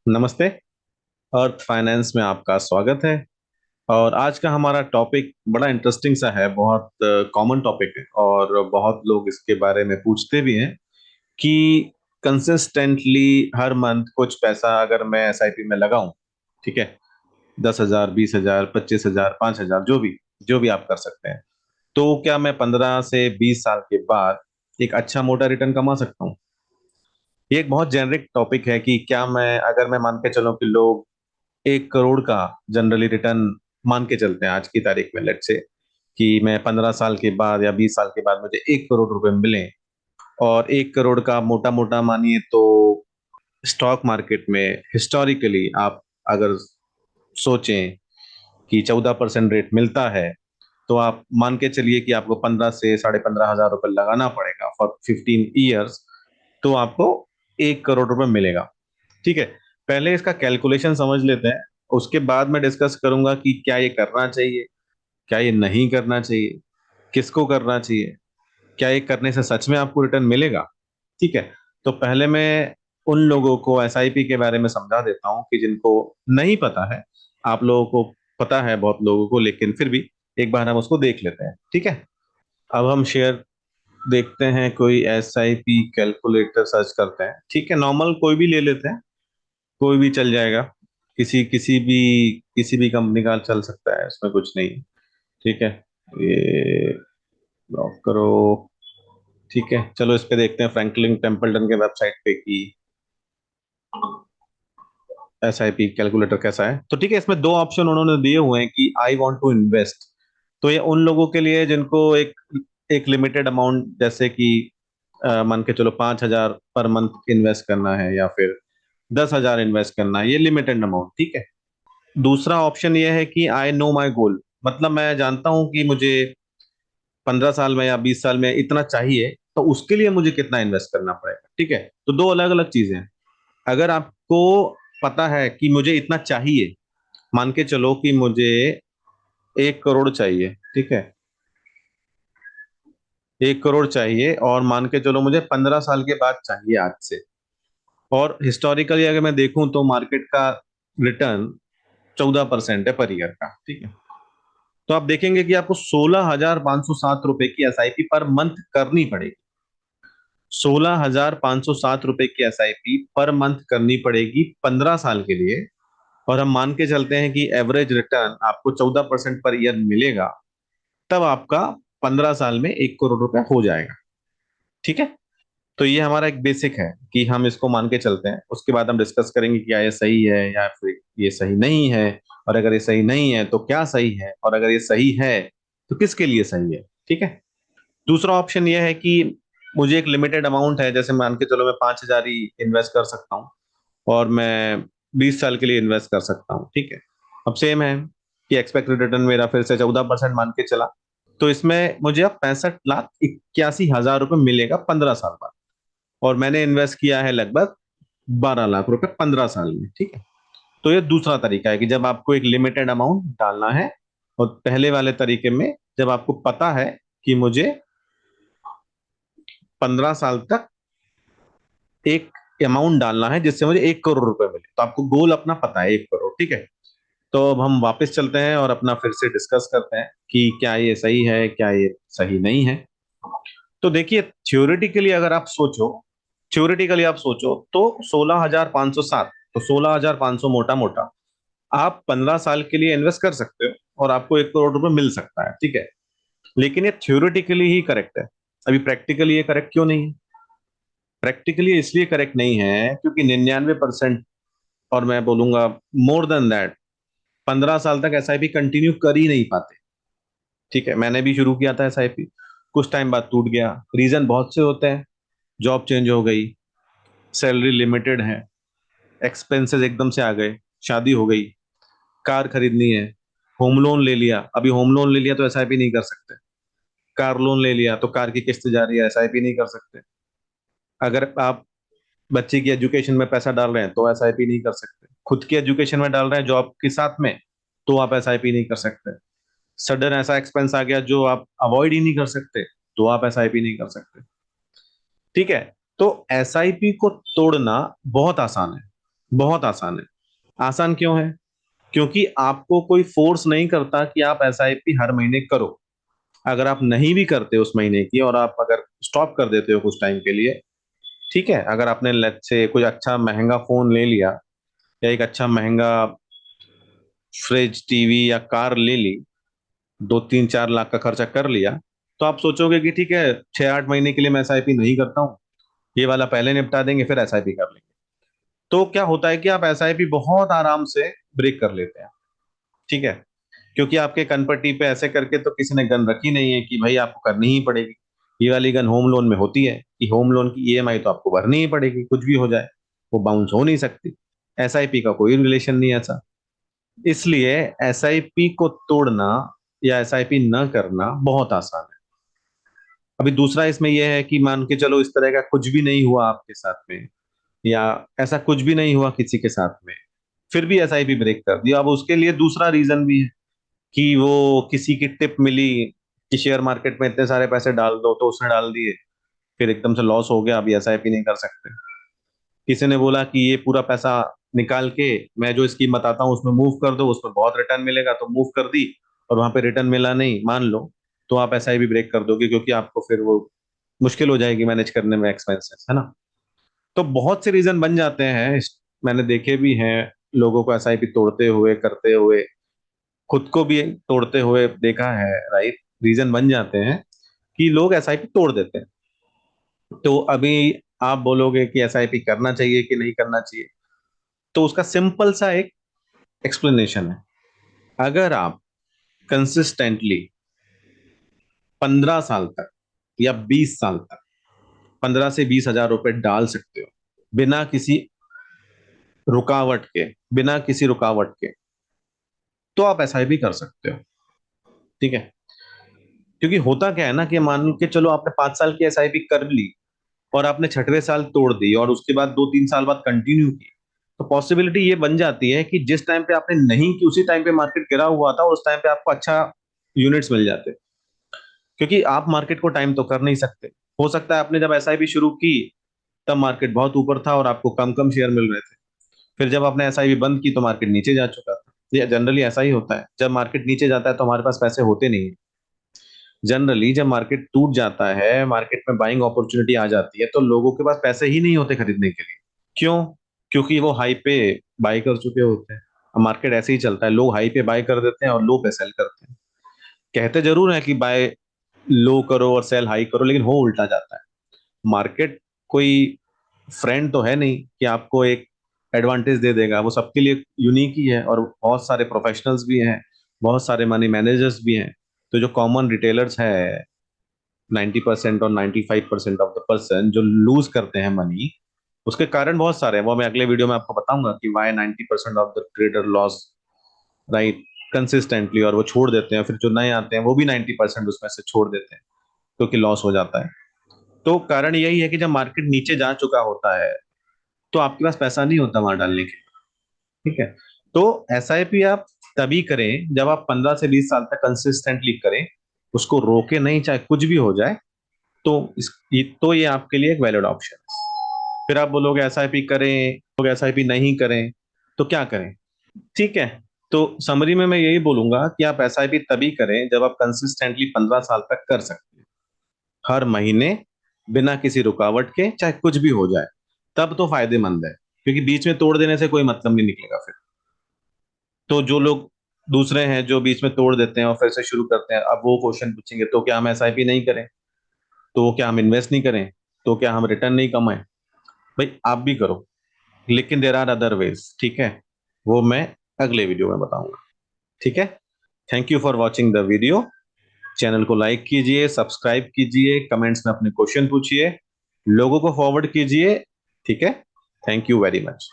नमस्ते। अर्थ फाइनेंस में आपका स्वागत है। और आज का हमारा टॉपिक बड़ा इंटरेस्टिंग सा है, बहुत कॉमन टॉपिक है और बहुत लोग इसके बारे में पूछते भी हैं कि कंसिस्टेंटली हर मंथ कुछ पैसा अगर मैं एसआईपी में लगाऊं, ठीक है, 10,000, 20,000, 25,000, 5,000, जो भी आप कर सकते हैं, तो क्या मैं 15 से 20 साल के बाद एक अच्छा मोटा रिटर्न कमा सकता हूँ? ये एक बहुत जेनरिक टॉपिक है कि क्या मैं, अगर मैं मान के चलूं कि लोग 1 करोड़ का जनरली रिटर्न मान के चलते हैं आज की तारीख में, लेट से कि मैं 15 साल के बाद या 20 साल के बाद मुझे 1 करोड़ रुपए मिले, और 1 करोड़ का मोटा मोटा मानिए तो स्टॉक मार्केट में हिस्टोरिकली आप अगर सोचें कि 14% रेट मिलता है, तो आप मान के चलिए कि आपको 15 से 15,500 रुपये लगाना पड़ेगा फॉर 15 ईयर्स, तो आपको 1 करोड़ रुपए मिलेगा। ठीक है, पहले इसका कैलकुलेशन समझ लेते हैं, उसके बाद मैं डिस्कस करूंगा कि क्या ये करना चाहिए, क्या ये नहीं करना चाहिए, किसको करना चाहिए, क्या ये करने से सच में आपको रिटर्न मिलेगा। ठीक है, तो पहले मैं उन लोगों को एसआईपी के बारे में समझा देता हूँ कि जिनको नहीं पता है। आप लोगों को पता है, बहुत लोगों को, लेकिन फिर भी एक बार हम उसको देख लेते हैं। ठीक है, अब हम शेयर देखते हैं, कोई एसआईपी कैलकुलेटर सर्च करते हैं। ठीक है, नॉर्मल कोई भी ले लेते हैं, कोई भी चल जाएगा, किसी भी कंपनी का चल सकता है, इसमें कुछ नहीं। ठीक है, ये लॉक करो। ठीक है, चलो इस पे देखते हैं फ्रैंकलिन टेम्पल्टन के वेबसाइट पे कि एसआईपी कैलकुलेटर कैसा है। तो ठीक है, इसमें 2 ऑप्शन उन्होंने दिए हुए हैं कि आई वांट टू इन्वेस्ट। तो ये उन लोगों के लिए जिनको एक एक लिमिटेड अमाउंट, जैसे कि मान के चलो 5,000 पर मंथ इन्वेस्ट करना है, या फिर 10,000 इन्वेस्ट करना है, ये लिमिटेड अमाउंट। ठीक है, दूसरा ऑप्शन ये है कि आई नो माई गोल, मतलब मैं जानता हूं कि मुझे 15 साल में या 20 साल में इतना चाहिए, तो उसके लिए मुझे कितना इन्वेस्ट करना पड़ेगा। ठीक है, तो दो अलग अलग चीजें हैं। अगर आपको पता है कि मुझे इतना चाहिए, मान के चलो कि मुझे 1 करोड़ चाहिए, ठीक है, 1 करोड़ चाहिए, और मान के चलो मुझे 15 साल के बाद चाहिए आज से, और हिस्टोरिकली अगर मैं देखूं तो मार्केट का रिटर्न 14% है पर ईयर का। ठीक है, तो आप देखेंगे कि आपको 16,507 रुपए की एसआईपी पर मंथ करनी पड़ेगी। 16,507 रुपए की एसआईपी पर मंथ करनी पड़ेगी 15 साल के लिए। और हम मान के चलते हैं कि एवरेज रिटर्न आपको 14% पर ईयर मिलेगा, तब आपका 15 साल में 1 करोड़ रुपए हो जाएगा। ठीक है, तो ये हमारा एक बेसिक है कि हम इसको मान के चलते हैं। उसके बाद हम डिस्कस करेंगे कि क्या ये सही है या फिर ये सही नहीं है, और अगर ये सही नहीं है तो क्या सही है, और अगर ये सही है तो किसके लिए सही है। ठीक है, दूसरा ऑप्शन ये है कि मुझे एक लिमिटेड अमाउंट है, जैसे मान के चलो मैं 5,000 ही इन्वेस्ट कर सकता हूँ, और मैं 20 साल के लिए इन्वेस्ट कर सकता हूँ। ठीक है, अब सेम है कि एक्सपेक्टेड रिटर्न मेरा फिर से 14% मान के चला, तो इसमें मुझे अब 65,81,000 रुपये मिलेगा 15 साल बाद, और मैंने इन्वेस्ट किया है लगभग 12 लाख रुपए 15 साल में। ठीक है, तो ये दूसरा तरीका है कि जब आपको एक लिमिटेड अमाउंट डालना है, और पहले वाले तरीके में जब आपको पता है कि मुझे 15 साल तक एक अमाउंट डालना है जिससे मुझे 1 करोड़ रुपए मिले, तो आपको गोल अपना पता है 1 करोड़। ठीक है, तो अब हम वापस चलते हैं और अपना फिर से डिस्कस करते हैं कि क्या ये सही है, क्या ये सही नहीं है। तो देखिए, थ्योरेटिकली आप सोचो तो 16,507, तो 16,500 मोटा मोटा आप 15 साल के लिए इन्वेस्ट कर सकते हो, और आपको 1 करोड़ रुपए मिल सकता है। ठीक है, लेकिन ये थ्योरेटिकली ही करेक्ट है। अभी प्रैक्टिकली ये करेक्ट क्यों नहीं है? प्रैक्टिकली इसलिए करेक्ट नहीं है क्योंकि 99%, और मैं बोलूंगा मोर देन दैट, 15 साल तक एसआईपी कंटिन्यू कर ही नहीं पाते। ठीक है, मैंने भी शुरू किया था एसआईपी, कुछ टाइम बाद टूट गया। रीजन बहुत से होते हैं, जॉब चेंज हो गई, सैलरी लिमिटेड है, एक्सपेंसेस एकदम से आ गए, शादी हो गई, कार खरीदनी है, होम लोन ले लिया। अभी होम लोन ले लिया तो एसआईपी नहीं कर सकते, कार लोन ले लिया तो कार की किस्त जा रही है, एसआईपी नहीं कर सकते। अगर आप बच्चे की एजुकेशन में पैसा डाल रहे हैं तो एसआईपी नहीं कर सकते, खुद की एजुकेशन में डाल रहे हैं जॉब के साथ में, तो आप एसआईपी नहीं कर सकते। सडन ऐसा एक्सपेंस आ गया जो आप अवॉइड ही नहीं कर सकते, तो आप एसआईपी नहीं कर सकते। ठीक है, तो एसआईपी को तोड़ना बहुत आसान है, बहुत आसान है। आसान क्यों है? क्योंकि आपको कोई फोर्स नहीं करता कि आप एसआईपी हर महीने करो। अगर आप नहीं भी करते उस महीने की, और आप अगर स्टॉप कर देते हो कुछ टाइम के लिए, ठीक है, अगर आपने लेट्स से कोई अच्छा महंगा फोन ले लिया, या एक अच्छा महंगा फ्रिज, टीवी या कार ले ली, 2 3 4 लाख का खर्चा कर लिया, तो आप सोचोगे कि ठीक है, 6 8 महीने के लिए मैं एसआईपी नहीं करता हूँ, ये वाला पहले निपटा देंगे फिर एसआईपी कर लेंगे। तो क्या होता है कि आप एसआईपी बहुत आराम से ब्रेक कर लेते हैं। ठीक है, क्योंकि आपके कनपट्टी पे ऐसे करके तो किसी ने गन रखी नहीं है कि भाई आपको करनी ही पड़ेगी। ये वाली गन होम लोन में होती है कि होम लोन की ईएमआई तो आपको भरनी ही पड़ेगी, कुछ भी हो जाए, वो बाउंस हो नहीं सकती। एसआईपी का कोई रिलेशन नहीं है ऐसा। इसलिए एसआईपी को तोड़ना या एसआईपी न करना बहुत आसान है। अभी दूसरा इसमें यह है कि मान के चलो इस तरह का कुछ भी नहीं हुआ आपके साथ में, या ऐसा कुछ भी नहीं हुआ किसी के साथ में, फिर भी एसआईपी ब्रेक कर दिया। अब उसके लिए दूसरा रीजन भी है कि वो किसी की टिप मिली कि शेयर मार्केट में इतने सारे पैसे डाल दो, तो उसने डाल दिए, फिर एकदम से लॉस हो गया, अभी एसआईपी नहीं कर सकते। किसी ने बोला कि ये पूरा पैसा निकाल के मैं जो स्कीम बताता हूँ उसमें मूव कर दो, उसमें बहुत रिटर्न मिलेगा, तो मूव कर दी, और वहां पे रिटर्न मिला नहीं मान लो, तो आप एसआईपी ब्रेक कर दोगे, क्योंकि आपको फिर वो मुश्किल हो जाएगी मैनेज करने में एक्सपेंसेस, है ना। तो बहुत से रीजन बन जाते हैं। मैंने देखे भी हैं लोगों को एसआईपी तोड़ते हुए, करते हुए, खुद को भी तोड़ते हुए देखा है, राइट। रीजन बन जाते हैं कि लोग एसआईपी तोड़ देते हैं। तो अभी आप बोलोगे कि एसआईपी करना चाहिए कि नहीं करना चाहिए, तो उसका सिंपल सा एक एक्सप्लेनेशन है। अगर आप कंसिस्टेंटली 15 साल तक या 20 साल तक 15 से 20 हजार रुपए डाल सकते हो, बिना किसी रुकावट के, बिना किसी रुकावट के, तो आप एसआईपी कर सकते हो। ठीक है, क्योंकि होता क्या है ना कि मान के चलो आपने 5 साल की एसआईपी कर ली, और आपने छठवें साल तोड़ दी, और उसके बाद 2 3 साल बाद कंटिन्यू की, तो पॉसिबिलिटी ये बन जाती है कि जिस टाइम पे आपने नहीं की उसी टाइम पे मार्केट गिरा हुआ था, उस टाइम पे आपको अच्छा यूनिट्स मिल जाते। क्योंकि आप मार्केट को टाइम तो कर नहीं सकते। हो सकता है आपने जब एसआईपी शुरू की तब मार्केट बहुत ऊपर था और आपको कम कम शेयर मिल रहे थे, फिर जब आपने एसआईपी बंद की तो मार्केट नीचे जा चुका था। ये जनरली ऐसा ही होता है, जब मार्केट नीचे जाता है तो हमारे पास पैसे होते नहीं है। जनरली जब मार्केट टूट जाता है, मार्केट में बाइंग अपॉर्चुनिटी आ जाती है, तो लोगों के पास पैसे ही नहीं होते खरीदने के लिए। क्यों? क्योंकि वो हाई पे बाय कर चुके होते हैं। अब मार्केट ऐसे ही चलता है, लोग हाई पे बाय कर देते हैं और लो पे सेल करते हैं। कहते जरूर है कि बाय लो करो और सेल हाई करो, लेकिन हो उल्टा जाता है। मार्केट कोई फ्रेंड तो है नहीं कि आपको एक एडवांटेज दे देगा। वो सबके लिए यूनिक ही है, और बहुत सारे प्रोफेशनल्स भी हैं, बहुत सारे मनी मैनेजर्स भी हैं। तो जो कॉमन रिटेलर्स है, 90% और 95% ऑफ द पर्सन जो लूज करते हैं मनी, उसके कारण बहुत सारे हैं। वो मैं अगले वीडियो में आपको बताऊंगा कि why 90% of the trader loss, right, consistently, और वो छोड़ देते हैं। फिर जो नए आते हैं वो भी 90% उसमें से छोड़ देते हैं, क्योंकि लॉस हो जाता है। तो कारण यही है कि जब मार्केट नीचे जा चुका होता है, तो आपके पास पैसा नहीं होता वहां डालने के लिए। ठीक है, तो एसआईपी आप तभी करें जब आप 15 से 20 साल तक कंसिस्टेंटली करें, उसको रोके नहीं, चाहे कुछ भी हो जाए। तो ये आपके लिए एक वैलिड ऑप्शन है। फिर आप बोलोगे एसआईपी करें, लोग एसआईपी नहीं करें, तो क्या करें? ठीक है, तो समरी में मैं यही बोलूंगा कि आप एसआईपी तभी करें जब आप कंसिस्टेंटली 15 साल तक कर सकते हैं, हर महीने, बिना किसी रुकावट के, चाहे कुछ भी हो जाए, तब तो फायदेमंद है। क्योंकि बीच में तोड़ देने से कोई मतलब नहीं निकलेगा फिर। तो जो लोग दूसरे हैं जो बीच में तोड़ देते हैं और फिर से शुरू करते हैं, अब वो क्वेश्चन पूछेंगे तो क्या हम एसआईपी नहीं करें, तो क्या हम इन्वेस्ट नहीं करें, तो क्या हम रिटर्न नहीं कमाएं? भाई आप भी करो, लेकिन देर आर अदर वेज। ठीक है, वो मैं अगले वीडियो में बताऊंगा। ठीक है, thank you for watching the video. Channel को लाइक कीजिए, सब्सक्राइब कीजिए, कमेंट्स में अपने क्वेश्चन पूछिए, लोगों को फॉरवर्ड कीजिए। ठीक है, थैंक यू वेरी मच।